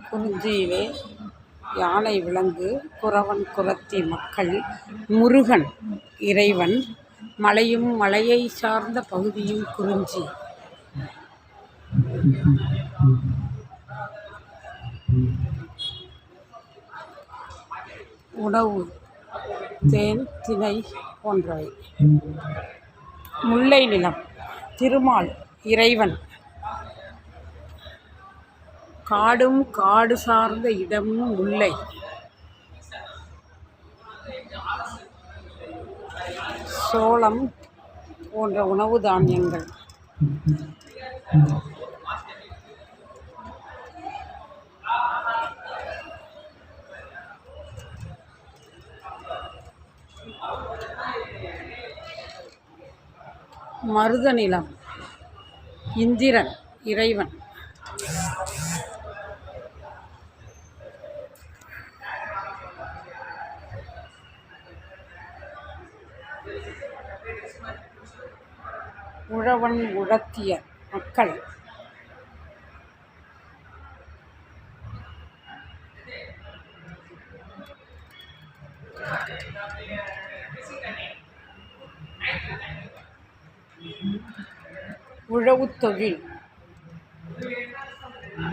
குறிஞ்சியிலே யானை விலங்கு, குறவன் குறத்தி மக்கள், முருகன் இறைவன், மலையும் மலையை சார்ந்த பகுதியும் குறிஞ்சி. உணவு தேன், தினை போன்றவை. முல்லை நிலம் திருமால் இறைவன், காடும் காடு சார்ந்த இடமும் முல்லை. சோளம் போன்ற உணவு தானியங்கள். மருத நிலம் இந்திரன் இறைவன், உழவன் உழத்தியர் மக்கள். உழவு தொழில்.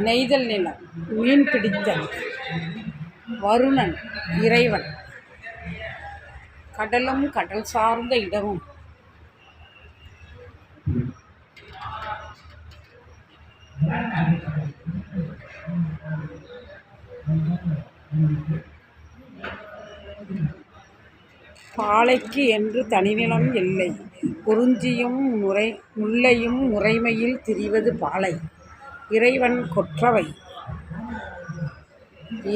நெய்தல் நிலம் மீன் பிடித்தல். வருணன் இறைவன், கடலும் கடல் சார்ந்த இடமும். பாலைக்கு என்று தனிநிலம் இல்லை, குறிஞ்சியும் முல்லையும் முறைமையில் திரிவது பாலை. இறைவன் கொற்றவை,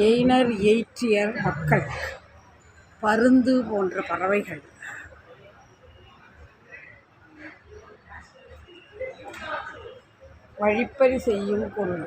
எயினர் எயிற்றியர் மக்கள், பருந்து போன்ற பறவைகள். வழிப்பறி செய்யும் பொருள்.